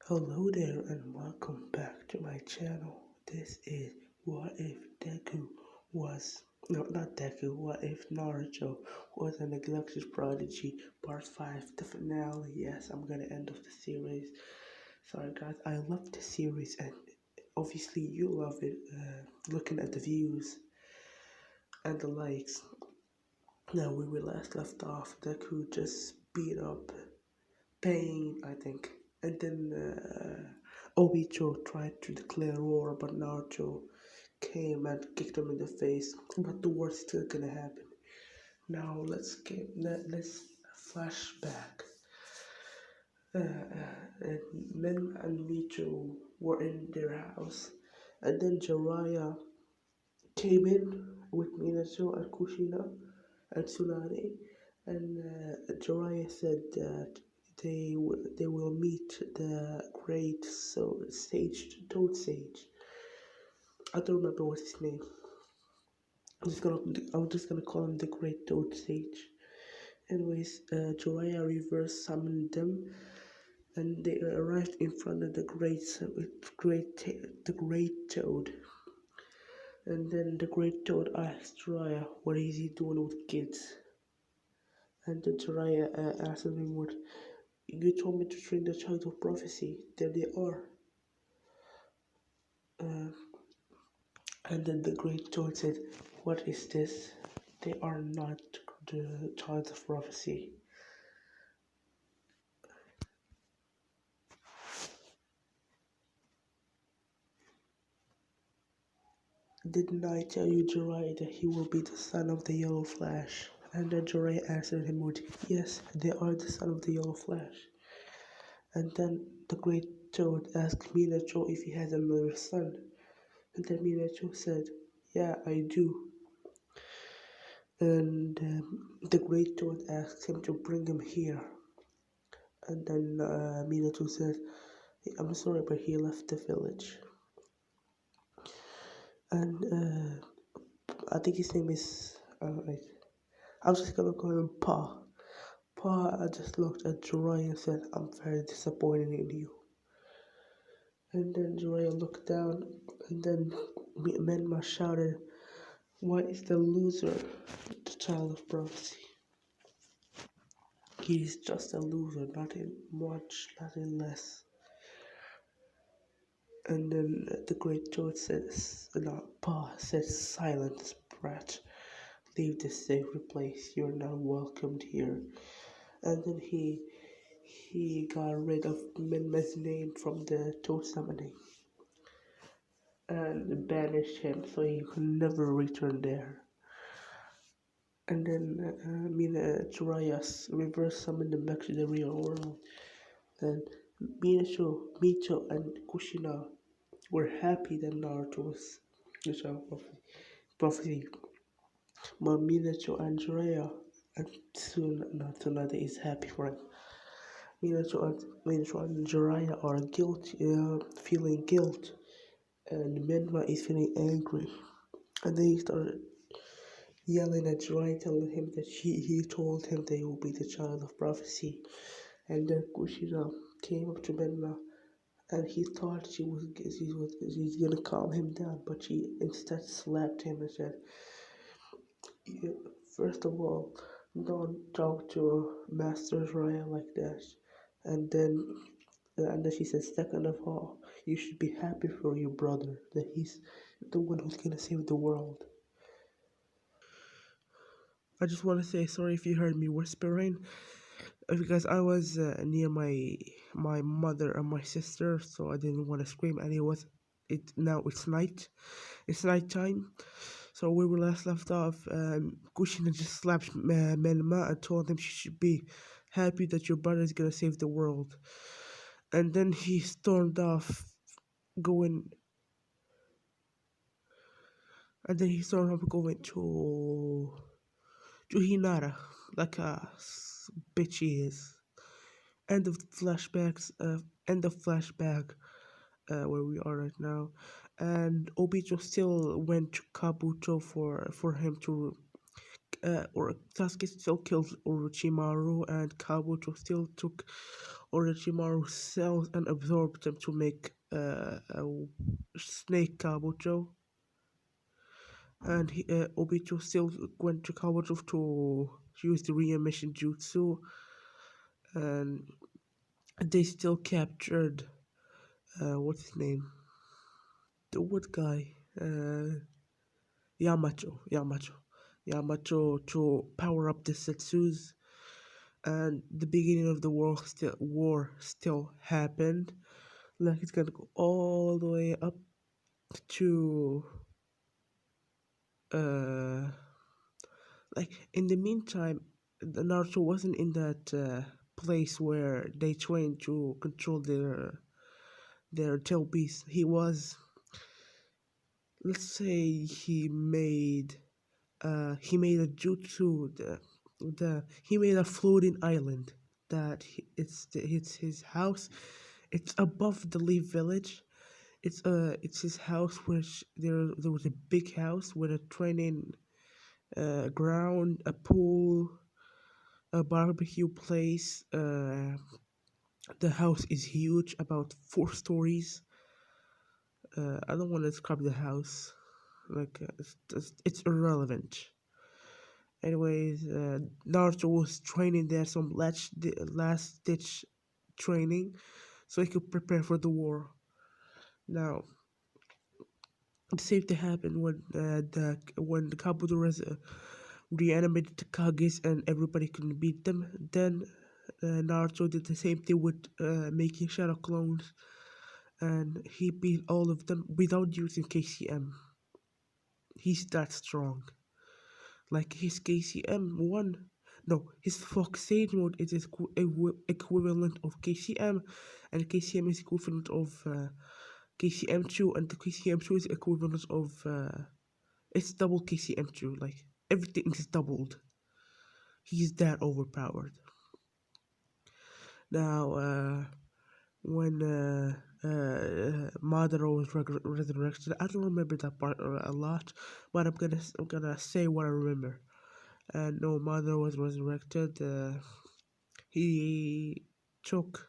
Hello there and welcome back to my channel. This is What If Deku was, no, not Deku, What If Naruto was a neglected prodigy, part 5, the finale. Yes, I'm gonna end of the series. Sorry guys, I love the series and obviously you love it, looking at the views and the likes. Now we were last left off, Deku just beat up Pain, I think. And then Obito tried to declare war, but Naruto came and kicked him in the face. But the war's still gonna happen. Now let's flashback. And Nen and Micho were in their house, and then Jiraiya came in with Minato and Kushina and Tsunade, and Jiraiya said that they will meet the great Toad Sage. I don't remember what's his name. I'm just gonna call him the Great Toad Sage. Anyways, Jiraiya reverse summoned them, and they arrived in front of the the Great Toad. And then the Great Toad asked Jiraiya, "What is he doing with kids?" And then Jiraiya asked him, "What? You told me to train the child of prophecy. There they are." Uh, and then the Great Toad said, "What is this? They are not the child of prophecy." Didn't I tell you, Jiraiya, that he will be the son of the Yellow Flash? And then Jiraiya answered him with, "Yes, they are the son of the Yellow Flash." And then the Great Toad asked Minato if he has another son. And then Minato said, "Yeah, I do." And the Great Toad asked him to bring him here. And then Minato said, "I'm sorry, but he left the village." And I think his name is, I'm just gonna call him Pa. Pa just looked at Jiraiya and said, "I'm very disappointed in you." And then Jiraiya looked down, and then Menma shouted, "Why is the loser the child of prophecy? He is just a loser, nothing much, nothing less." And then the Great Toad says, Pa says, "Silence, brat. Leave this sacred place. You're not welcomed here." And then he got rid of Menma's name from the Toad summoning and banished him so he could never return there. And then Jiraiya reverse summoned him back to the real world. Then Mito, and Kushina were happy that Naruto was the child of prophecy. But Minato and Jiraiya and Tsunade is happy for him. Minato and Jiraiya are feeling guilt, and Menma is feeling angry. And then he started yelling at Jiraiya, telling him that he told him they will be the child of prophecy. And then Kushina came up to Menma, and he thought she's gonna calm him down, but she instead slapped him and said, "First of all, don't talk to Master Raya like that." And then she said, "Second of all, you should be happy for your brother that he's the one who's gonna save the world." I just want to say sorry if you heard me whispering, because I was near my mother and my sister, so I didn't want to scream. And now it's nighttime. So we were last left off. Kushina just slapped Menma and told him she should be happy that your brother is gonna save the world. And then he stormed off, going. And then he stormed off going to Hinata, like a bitch he is. End of flashbacks. End of flashback. Where we are right now, and Obito still went to Kabuto for him to or Sasuke still killed Orochimaru, and Kabuto still took Orochimaru cells and absorbed them to make a snake Kabuto. And Obito still went to Kabuto to use the re-emission jutsu, and they still captured what's his name? The wood guy, Yamato to power up the Setsus, and the beginning of the war still happened. Like it's gonna go all the way up to uh like in the meantime, the Naruto wasn't in that place where they trained to control their tail beast. He was, let's say, he made a jutsu. He made a floating island that it's his house. It's above the Leaf Village. It's his house, which there was a big house with a training ground, a pool, a barbecue place. The house is huge, about 4 stories. I don't want to describe the house. Like it's irrelevant. Anyways, Naruto was training there, some last ditch training, so he could prepare for the war. Now, the same thing happened when the Kabuto reanimated the Kages and everybody couldn't beat them. Then Naruto did the same thing with making shadow clones, and he beat all of them without using KCM. He's that strong. Like his KCM one, no, his Fox Sage mode is equivalent of KCM, and KCM is equivalent of KCM2, and the KCM2 is equivalent of it's double KCM2. Like everything is doubled. He's that overpowered. Now, when Madara was resurrected, I don't remember that part a lot, but I'm gonna say what I remember. And no, Madara was resurrected. He took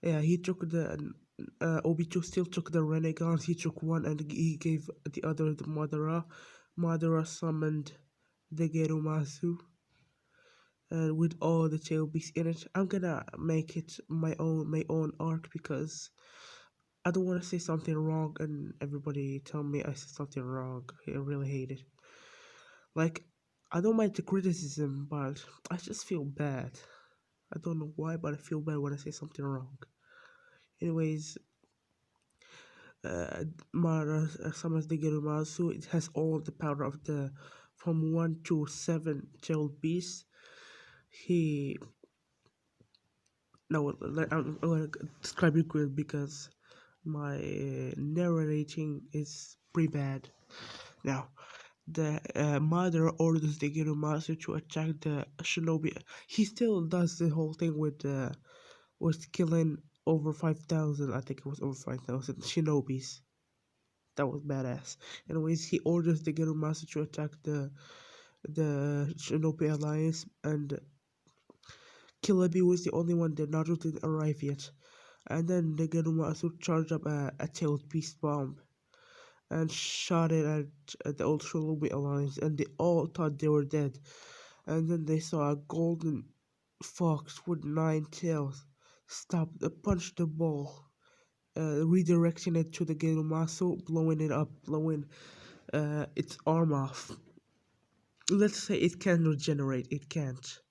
he took the Obito still took the Renegades. He took one and he gave the other to Madara. Madara summoned the Gerumasu with all the tail beasts in it. I'm gonna make it my own arc because I don't want to say something wrong and everybody tell me I said something wrong. I really hate it. Like I don't mind the criticism, but I just feel bad. I don't know why, but I feel bad when I say something wrong. Anyways, Mara summons the Gerumasu. It has all the power of the from 1 to 7 tailed beasts. He no, I'm gonna describe it good because my narrating is pretty bad. Now, the mother orders the Gerumasu to attack the shinobi. He still does the whole thing with killing over 5,000. I think it was over 5,000 shinobis. That was badass. Anyways, he orders the Gerumasu to attack the Shinobi Alliance, and Kilabi was the only one that Naruto didn't arrive yet. And then the Gerumasu charged up a tailed beast bomb and shot it at the old Shinobi Alliance, and they all thought they were dead. And then they saw a golden fox with 9 tails stop, punch the ball, redirecting it to the Gerumasu, blowing it up, blowing its arm off. Let's say it can regenerate. It can't.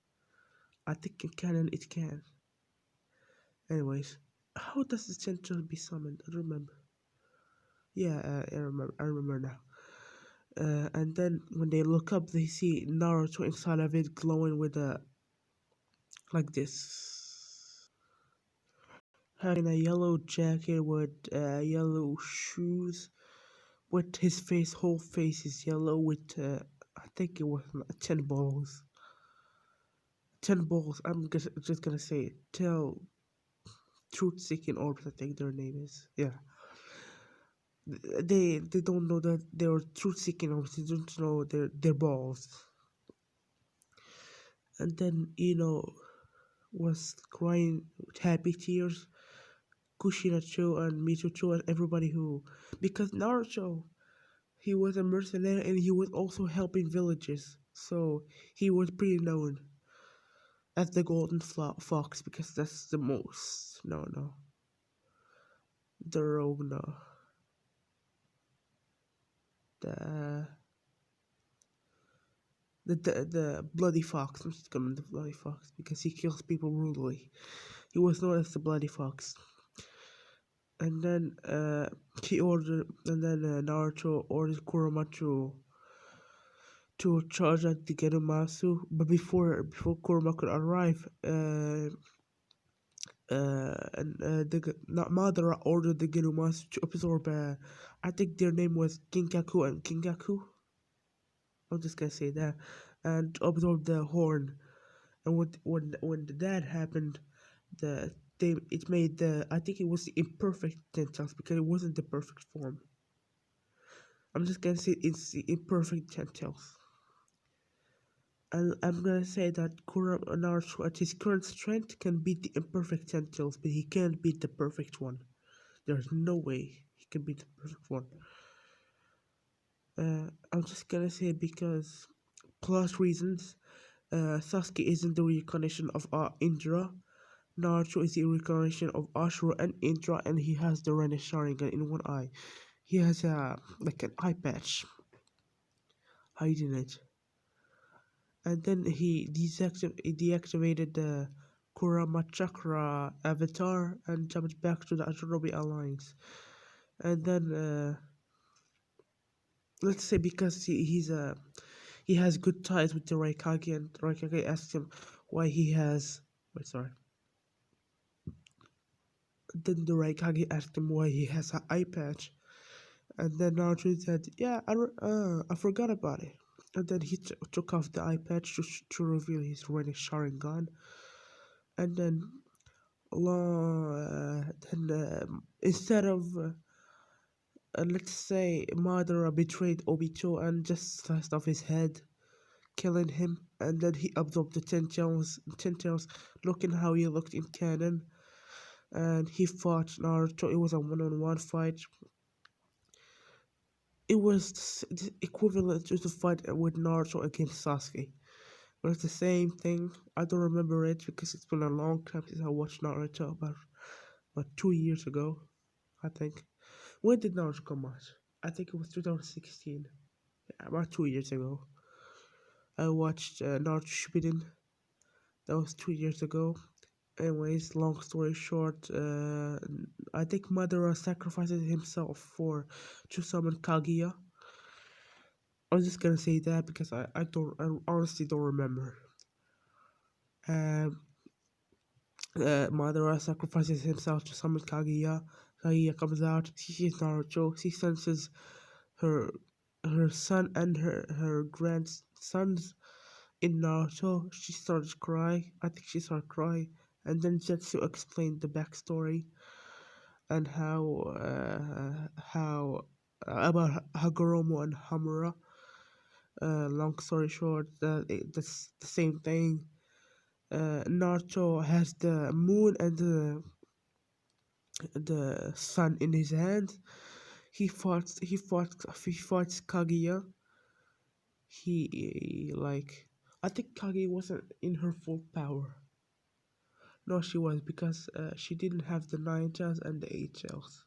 I think in canon it can. Anyways, how does the central be summoned? I don't remember. Yeah, I remember. I remember now. And then when they look up, they see Naruto inside of it, glowing with a like this, having a yellow jacket with yellow shoes. With his whole face is yellow. With I think it was 10 balls. 10 balls. Just gonna say it. Tell truth-seeking orbs. I think their name is. Yeah. They don't know that they're truth-seeking orbs. They don't know their balls. And then was crying with happy tears. Kushinacho and Michocho and everybody who, because Naruto, he was a mercenary and he was also helping villages, so he was pretty known as the Golden Fox because that's the most no the rogue no the the bloody fox. I'm just calling him the bloody fox because he kills people brutally. He was known as the bloody fox. And then Naruto ordered Kurama to charge at the Gerumasu, but before Kurama could arrive, not Madara ordered the Gerumasu to absorb. I think their name was Kinkaku and Kingaku. I'm just gonna say that, and to absorb the horn. And when that happened, it made the, I think it was the imperfect Tentacles because it wasn't the perfect form. I'm just gonna say it's the imperfect Tentacles. And I'm gonna say that Kurama Naruto at his current strength can beat the imperfect Tentacles, but he can't beat the perfect one. There's no way he can beat the perfect one. I'm just gonna say because plus reasons. Sasuke isn't the reincarnation of Indra. Naruto is the reincarnation of Ashura and Indra, and he has the Ren Sharingan in one eye. He has like an eye patch hiding it, and then he deactivated the Kurama Chakra avatar and jumped back to the Ashinobi Alliance. And then let's say because he has good ties with the Raikage, and Raikage asked him why he has. Wait, sorry. Then the Raikage asked him why he has an eye patch, and then Naruto said, "Yeah, I forgot about it." And then he took off the eye patch to reveal his Ren Sharingan, and then instead of let's say Madara betrayed Obito and just sliced off his head, killing him, and then he absorbed the ten tails, looking how he looked in canon, and he fought Naruto. It was a one-on-one fight. It was the equivalent to the fight with Naruto against Sasuke. But it's the same thing. I don't remember it because it's been a long time since I watched Naruto, about 2 years ago, I think. When did Naruto come out? I think it was 2016. Yeah, about 2 years ago. I watched Naruto Shippuden. That was 2 years ago. Anyways, long story short, I think Madara sacrifices himself to summon Kaguya. I'm just gonna say that because I honestly don't remember. Um, Madara sacrifices himself to summon Kaguya. Kaguya comes out. She sees Naruto. She senses her her son and her grandsons in Naruto. She starts crying. I think she started crying, and then Zetsu explained the backstory and how about Hagoromo and Hamura. Long story short, that's the same thing. Naruto has the moon and the sun in his hand. He fights Kaguya. Like, I think Kaguya wasn't in her full power. No, she was because she didn't have the nine tails and the eight tails.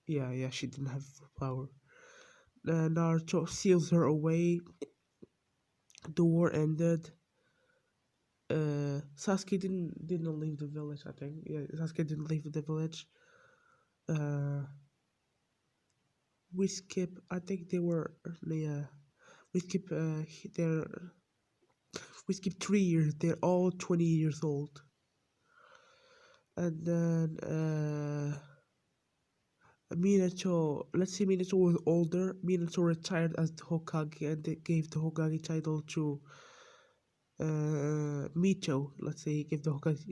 Yeah, she didn't have full power. Naruto seals her away. The war ended. Sasuke didn't leave the village. I think Sasuke didn't leave the village. Uh, we skip. I think they were yeah. We skip. They're we skip 3 years. They're all 20 years old. And then Minato. Let's say Minato was older. Minato retired as the Hokage, and they gave the Hokage title to Mito. Let's say he gave the Hokage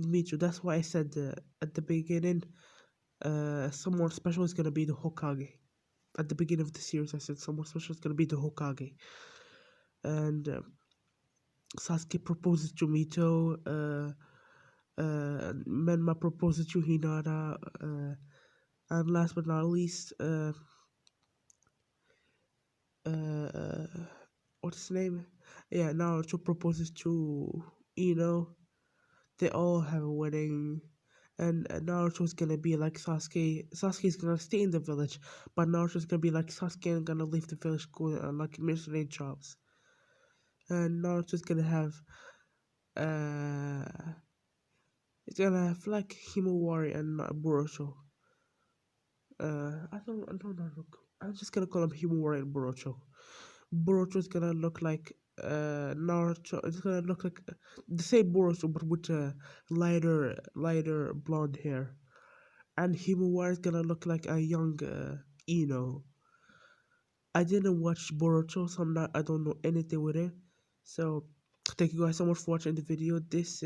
Mito. That's why I said at the beginning, someone special is gonna be the Hokage. At the beginning of the series, I said someone special is gonna be the Hokage, and Sasuke proposes to Mito. Menma proposes to Hinata. And last but not least, uh, what's his name? Yeah, Naruto proposes to Ino. They all have a wedding, and Naruto's gonna be like Sasuke. Sasuke's gonna stay in the village, but Naruto's gonna be like Sasuke and gonna leave the village, go like missionary jobs. And Naruto's gonna have uh, it's gonna have like Himawari and Boruto. I don't know. I'm just gonna call him Himawari and Boruto. Boruto's gonna look like Naruto. It's gonna look like the same Boruto, but with lighter blonde hair. And Himawari is gonna look like a young Ino. I didn't watch Boruto, so I don't know anything with it. So thank you guys so much for watching the video. This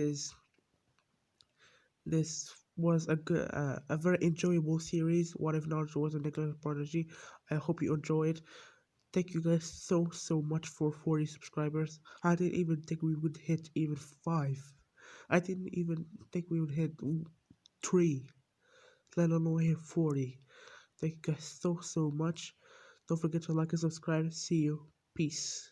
was a very enjoyable series. What if Naruto was a neglected prodigy? I hope you enjoy it. Thank you guys so much for 40 subscribers. I didn't even think we would hit even 5. I didn't even think we would hit 3, let alone hit 40. Thank you guys so much. Don't forget to like and subscribe. See you. Peace.